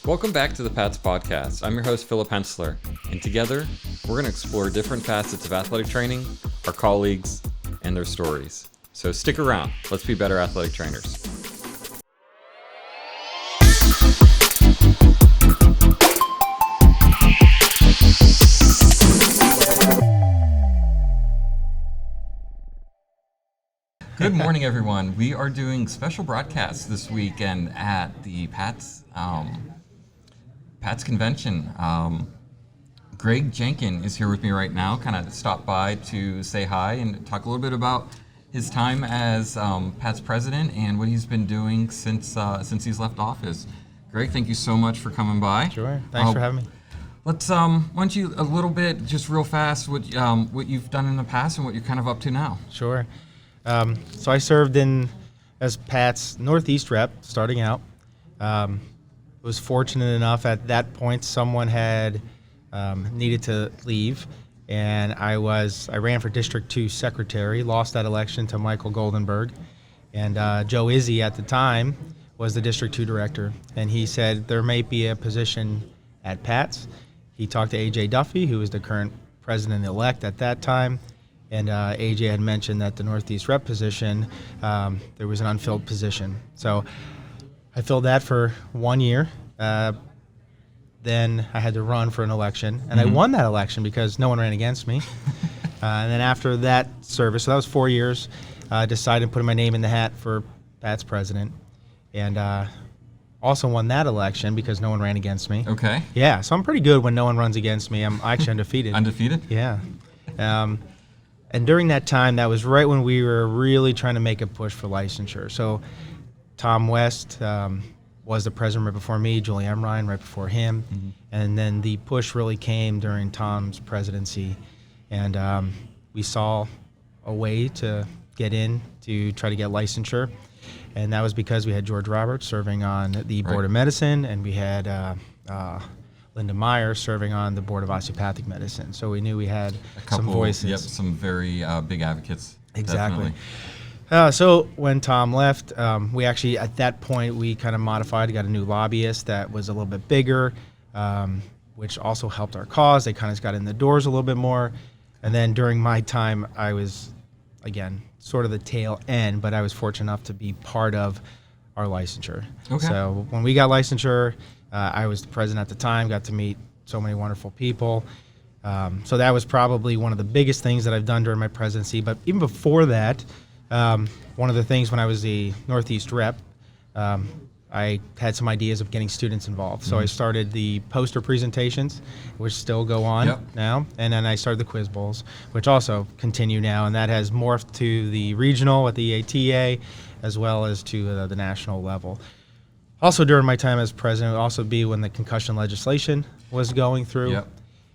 Welcome back to the Pats Podcast. I'm your host, Philip Hensler, and together, we're going to explore different facets of athletic training, our colleagues, and their stories. So stick around. Let's be better athletic trainers. Good morning, everyone. We are doing special broadcasts this weekend at the Pats convention. Greg Janik is here with me right now, kind of stopped by to say hi and talk a little bit about his time as Pats president and what he's been doing since he's left office. Greg, thank you so much for coming by. Sure. Thanks for having me. Let's why don't you a little bit, just real fast, what you've done in the past and what you're kind of up to now. Sure. So I served as Pat's Northeast rep starting out. Was fortunate enough at that point someone had needed to leave, and I ran for District 2 secretary, lost that election to Michael Goldenberg, and Joe Izzy at the time was the District 2 director, and he said there may be a position at Pat's. He talked to A.J. Duffy, who was the current president-elect at that time, and AJ had mentioned that the Northeast rep position, there was an unfilled position. So I filled that for 1 year. Then I had to run for an election, and I won that election because no one ran against me. And then after that service, so that was 4 years, decided to put my name in the hat for Pat's president, and also won that election because no one ran against me. Okay. Yeah, so I'm pretty good when no one runs against me. I'm actually undefeated. Undefeated? Yeah. And during that time, that was right when we were really trying to make a push for licensure. So Tom West was the president right before me, Julie Emrine right before him, and then the push really came during Tom's presidency. And we saw a way to get in to try to get licensure, and that was because we had George Roberts serving on the Board of Medicine, and we had Linda Meyer serving on the Board of Osteopathic Medicine. So we knew we had some voices. Yep, some very big advocates. Exactly. So when Tom left, we actually, at that point, we kind of modified, got a new lobbyist that was a little bit bigger, which also helped our cause. They kind of got in the doors a little bit more. And then during my time, I was, again, sort of the tail end, but I was fortunate enough to be part of our licensure. Okay. So when we got licensure, I was the president at the time, got to meet so many wonderful people. So that was probably one of the biggest things that I've done during my presidency. But even before that, one of the things when I was the Northeast rep, I had some ideas of getting students involved. So I started the poster presentations, which still go on now. And then I started the quiz bowls, which also continue now. And that has morphed to the regional at the ATA, as well as to the national level. Also during my time as president, it would also be when the concussion legislation was going through. Yep,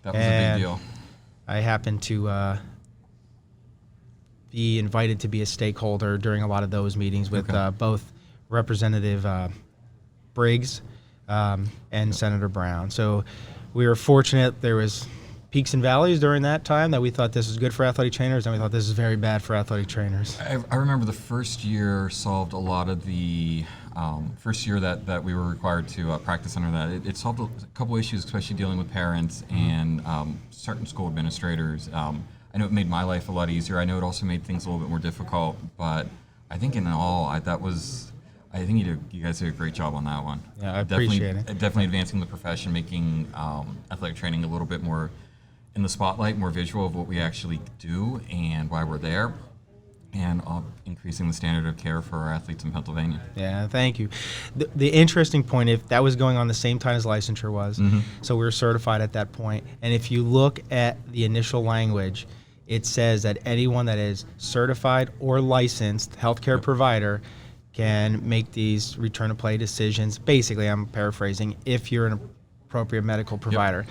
that was a big deal. I happened to be invited to be a stakeholder during a lot of those meetings with both Representative Briggs and Senator Brown. So we were fortunate. There was peaks and valleys during that time that we thought this was good for athletic trainers, and we thought this is very bad for athletic trainers. I remember the first year solved a lot of the first year that we were required to practice under that. It solved a couple issues, especially dealing with parents and certain school administrators. I know it made my life a lot easier. I know it also made things a little bit more difficult, but I think in all, I think you guys did a great job on that one. Yeah, I appreciate it. Definitely advancing the profession, making athletic training a little bit more in the spotlight, more visual of what we actually do and why we're there, and increasing the standard of care for our athletes in Pennsylvania. Yeah, thank you. The interesting point, if that was going on the same time as licensure was, so we were certified at that point, and if you look at the initial language, it says that anyone that is certified or licensed healthcare provider can make these return to play decisions. Basically, I'm paraphrasing, if you're an appropriate medical provider.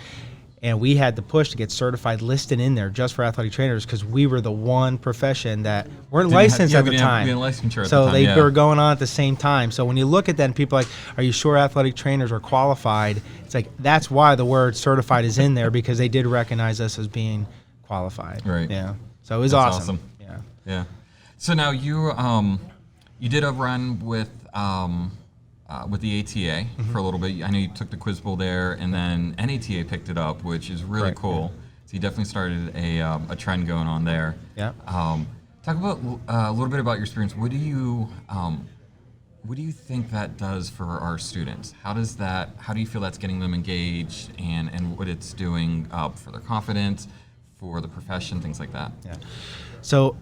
And we had to push to get certified listed in there just for athletic trainers because we were the one profession that weren't licensed at the time. So they were going on at the same time. So when you look at that and people are like, are you sure athletic trainers are qualified? It's like, that's why the word certified is in there, because they did recognize us as being qualified. Right. Yeah. So it was awesome. Yeah. Yeah. So now you did a run with with the ATA for a little bit. I know you took the Quiz Bowl there, and then NATA picked it up, which is really Correct, cool. So you definitely started a trend going on there. Yeah. Talk about a little bit about your experience. What do you think that does for our students? How do you feel that's getting them engaged, and what it's doing for their confidence, for the profession, things like that? Yeah. So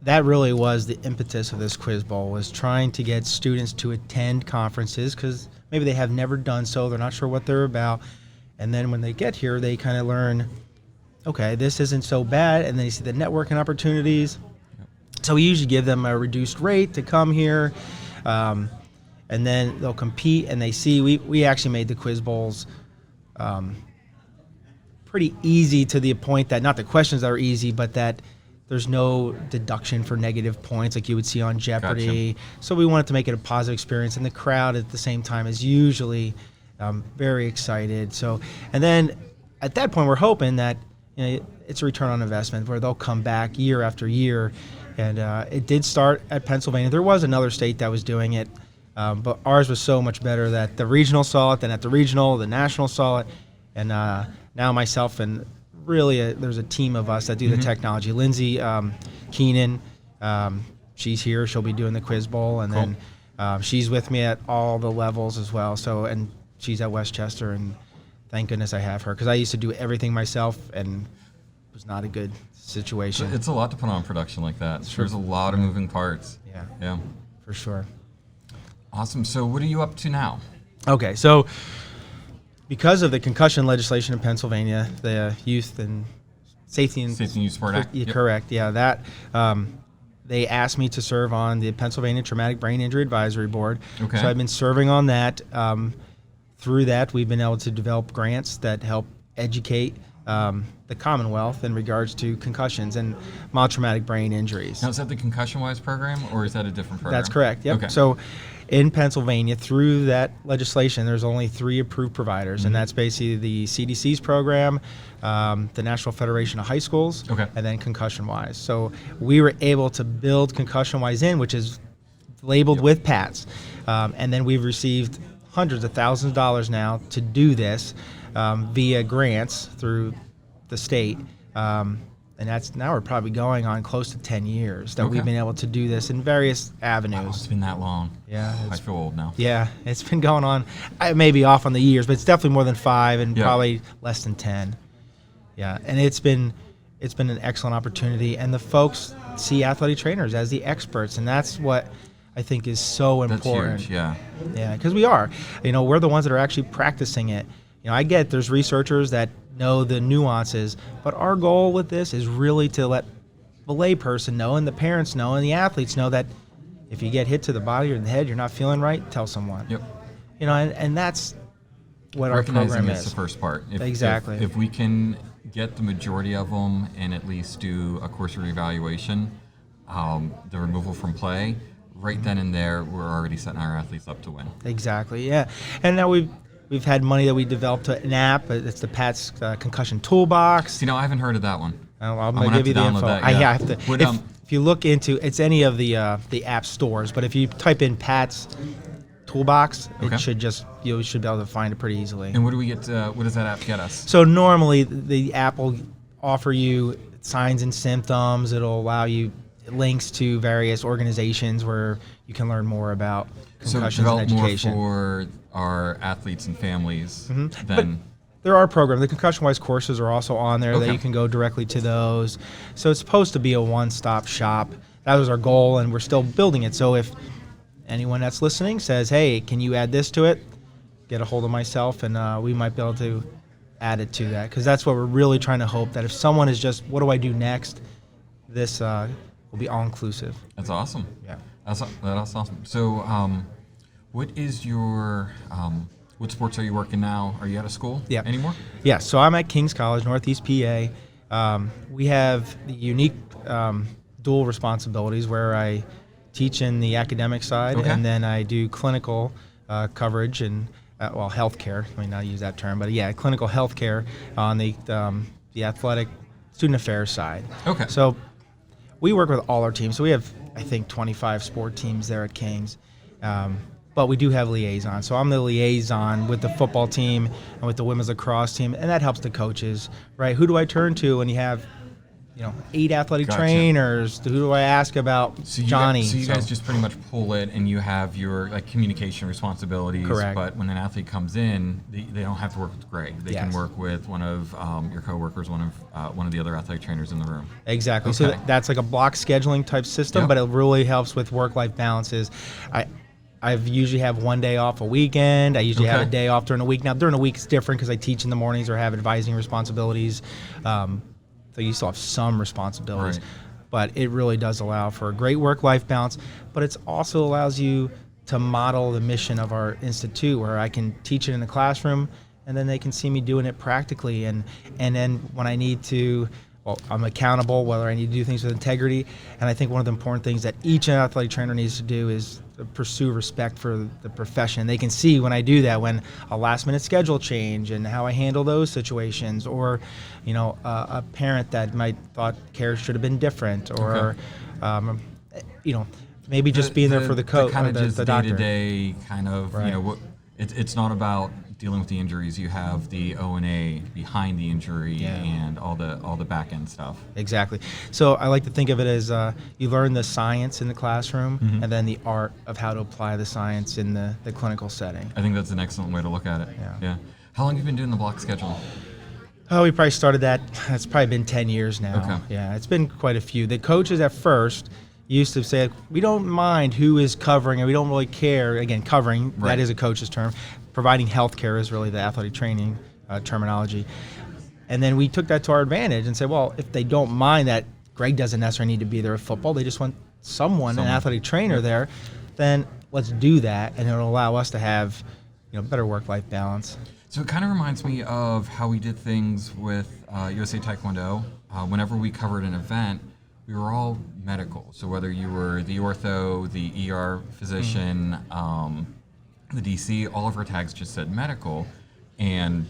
that really was the impetus of this Quiz Bowl, was trying to get students to attend conferences because maybe they have never done so. They're not sure what they're about. And then when they get here, they kind of learn, okay, this isn't so bad. And then you see the networking opportunities. Yep. So we usually give them a reduced rate to come here. And then they'll compete, and they see we actually made the Quiz Bowls pretty easy to the point that not the questions are easy, but that there's no deduction for negative points like you would see on Jeopardy. Gotcha. So we wanted to make it a positive experience, and the crowd at the same time is usually very excited. So, and then at that point, we're hoping that it's a return on investment where they'll come back year after year. And it did start at Pennsylvania. There was another state that was doing it, but ours was so much better that the regional saw it, then at the regional, the national saw it, and now myself and really there's a team of us that do the technology. Lindsay Keenan, she's here. She'll be doing the Quiz Bowl, and Cool. then she's with me at all the levels as well. So, and she's at Westchester, and thank goodness I have her because I used to do everything myself, and it was not a good situation. It's a lot to put on production like that. Sure. There's a lot of moving parts. Yeah. For sure. Awesome. So what are you up to now? Okay, so because of the concussion legislation in Pennsylvania, the Youth and Safety and Youth Sport Act? Yeah, Yep. correct. Yeah, that they asked me to serve on the Pennsylvania Traumatic Brain Injury Advisory Board. Okay. So I've been serving on that. Through that, we've been able to develop grants that help educate the Commonwealth in regards to concussions and mild traumatic brain injuries. Now, is that the Concussion Wise program, or is that a different program? That's correct. Yep. Okay. So in Pennsylvania, through that legislation, there's only 3 approved providers, and that's basically the CDC's program, the National Federation of High Schools, Okay. and then Concussion Wise. So we were able to build Concussion Wise in, which is labeled with PATS. And then we've received hundreds of thousands of dollars now to do this via grants through the state. And that's now we're probably going on close to 10 years that we've been able to do this in various avenues. Wow, it's been that long. Yeah, I feel old now. Yeah, it's been going on. I may be off on the years, but it's definitely more than 5 and probably less than 10. Yeah, and it's been an excellent opportunity, and the folks see athletic trainers as the experts, and that's what I think is so important. That's huge, yeah. Yeah, because we are. We're the ones that are actually practicing it. I get there's researchers that know the nuances, but our goal with this is really to let the layperson know and the parents know and the athletes know that if you get hit to the body or the head, you're not feeling right, tell someone. Yep. And that's what our Recognizing program is is. the first part. Exactly. If we can get the majority of them and at least do a course reevaluation, the removal from play, right then and there, we're already setting our athletes up to win. Exactly, yeah. And now we've had money that we developed an app. It's the PATS Concussion Toolbox. See, now I haven't heard of that one. I'm gonna going to give you the have to info. download that, yeah. I have to. What, If you look into, it's any of the app stores, but if you type in PATS Toolbox, Okay. it should you should be able to find it pretty easily. And what do we get? What does that app get us? So normally the app will offer you signs and symptoms. It'll allow you links to various organizations where you can learn more about concussions and develop education. more for our athletes and families But than there are programs. The Concussion Wise courses are also on there that Okay. you can go directly to those. So it's supposed to be a one-stop shop. That was our goal, and we're still building it. So if anyone that's listening says, hey, can you add this to it, get a hold of myself, and we might be able to add it to that. Because that's what we're really trying to hope, that if someone is just, what do I do next, this will be all-inclusive. That's awesome. Yeah. That's awesome. So, what is your what sports are you working now? Are you out of school anymore? Yeah, so I'm at King's College, Northeast PA. We have the unique dual responsibilities where I teach in the academic side, and then I do clinical coverage and, healthcare. I mean, not use that term, but yeah, clinical healthcare on the athletic student affairs side. Okay. So we work with all our teams. So we have, I think, 25 sport teams there at King's. but we do have liaisons. So I'm the liaison with the football team and with the women's lacrosse team, and that helps the coaches, right? Who do I turn to when you have 8 athletic Gotcha. trainers? Who do I ask about Johnny? So you guys just pretty much pull it, and you have your communication responsibilities. Correct. But when an athlete comes in, they don't have to work with Greg. They can Yes. work with one of your coworkers, one of the other athletic trainers in the room. Exactly. So Okay. that's like a block scheduling type system, Yep. but it really helps with work-life balances. I've usually have one day off a weekend. I usually have a Okay. day off during the week. Now during the week it's different because I teach in the mornings or have advising responsibilities. So you still have some responsibilities, Right. but it really does allow for a great work-life balance. But it also allows you to model the mission of our institute, where I can teach it in the classroom, and then they can see me doing it practically. And then when I need to, I'm accountable, whether I need to do things with integrity. And I think one of the important things that each athletic trainer needs to do is to pursue respect for the profession. They can see when I do that, when a last-minute schedule change and how I handle those situations, or a parent that might thought care should have been different, or maybe just being there for the coach, kind of the just doctor. day-to-day kind of, Right. it's not about dealing with the injuries. You have the O&A behind the injury Yeah. and all the back end stuff. Exactly. So I like to think of it as you learn the science in the classroom, Mm-hmm. and then the art of how to apply the science in the clinical setting. I think that's an excellent way to look at it. Yeah. How long have you been doing the block schedule? Oh, we probably started that. It's probably been 10 years now. Okay. Yeah, it's been quite a few. The coaches at first used to say, we don't mind who is covering, and we don't really care. Again, covering, Right. that is a coach's term. Providing health care is really the athletic training terminology. And then we took that to our advantage and said, well, if they don't mind that Greg doesn't necessarily need to be there at football, they just want someone, an athletic trainer there, then let's do that, and it'll allow us to have better work-life balance. So it kind of reminds me of how we did things with USA Taekwondo. Whenever we covered an event, we were all medical. So whether you were the ortho, the ER physician, the DC, all of our tags just said medical. And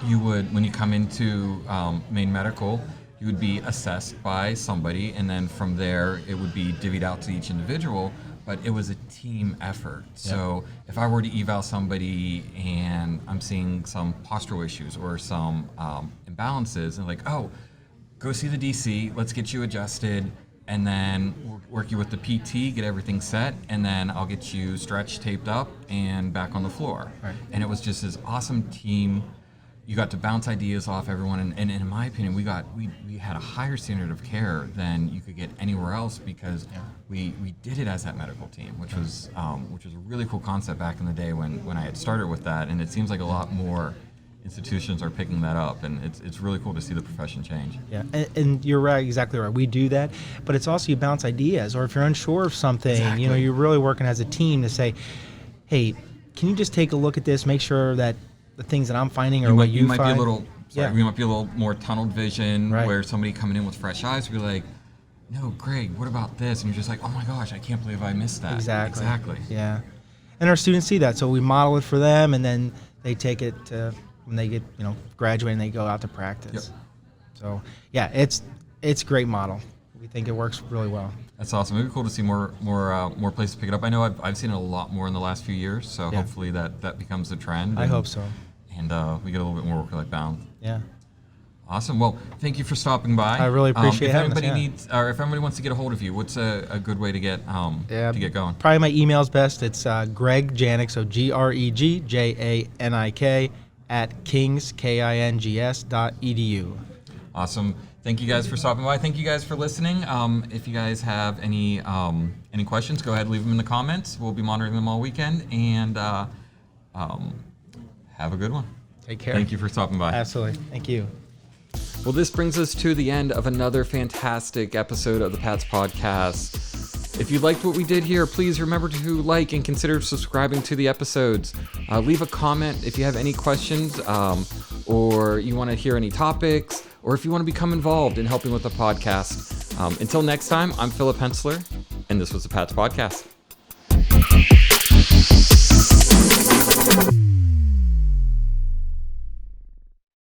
you would, when you come into main medical, you would be assessed by somebody, and then from there it would be divvied out to each individual. But it was a team effort. So if I were to eval somebody and I'm seeing some postural issues or some imbalances, and oh, go see the DC, let's get you adjusted, and then we'll work you with the PT, get everything set, and then I'll get you stretched, taped up, and back on the floor. Right. And it was just this awesome team. You got to bounce ideas off everyone, and in my opinion, we had a higher standard of care than you could get anywhere else, because we did it as that medical team, which was a really cool concept back in the day when I had started with that, and it seems like a lot more institutions are picking that up, and it's really cool to see the profession change. Yeah, and you're right, exactly right. We do that, but it's also you bounce ideas, or if you're unsure of something, Exactly. you're really working as a team to say, hey, can you just take a look at this, make sure that the things that I'm finding are what you might find. be a little. Sorry, Yeah. we might be a little more tunnel vision, Right. where somebody coming in with fresh eyes would be like, "No, Greg, what about this?" And you're just like, "Oh my gosh, I can't believe I missed that." Exactly. Yeah, and our students see that, so we model it for them, and then they take it to when they get graduate and they go out to practice. Yep. So yeah, it's a great model. We think it works really well. That's awesome. It'd be cool to see more places pick it up. I know I've seen it a lot more in the last few years, so Yeah. hopefully that becomes the trend. I hope so. And we get a little bit more work-life balance. Yeah. Awesome. Well, thank you for stopping by. I really appreciate if having us, anybody yeah. needs, or if anybody wants to get a hold of you, what's a good way to get going? Probably my email's best. It's Greg Janik, so GregJanik @kings.edu. Awesome. Thank you guys for stopping by. Thank you guys for listening. If you guys have any questions, go ahead and leave them in the comments. We'll be monitoring them all weekend, and have a good one. Take care. Thank you for stopping by. Absolutely. Thank you. Well, this brings us to the end of another fantastic episode of the Pats Podcast. If you liked what we did here, please remember to like and consider subscribing to the episodes. Leave a comment if you have any questions, or you want to hear any topics, or if you want to become involved in helping with the podcast. Until next time, I'm Philip Hensler, and this was the Pats Podcast.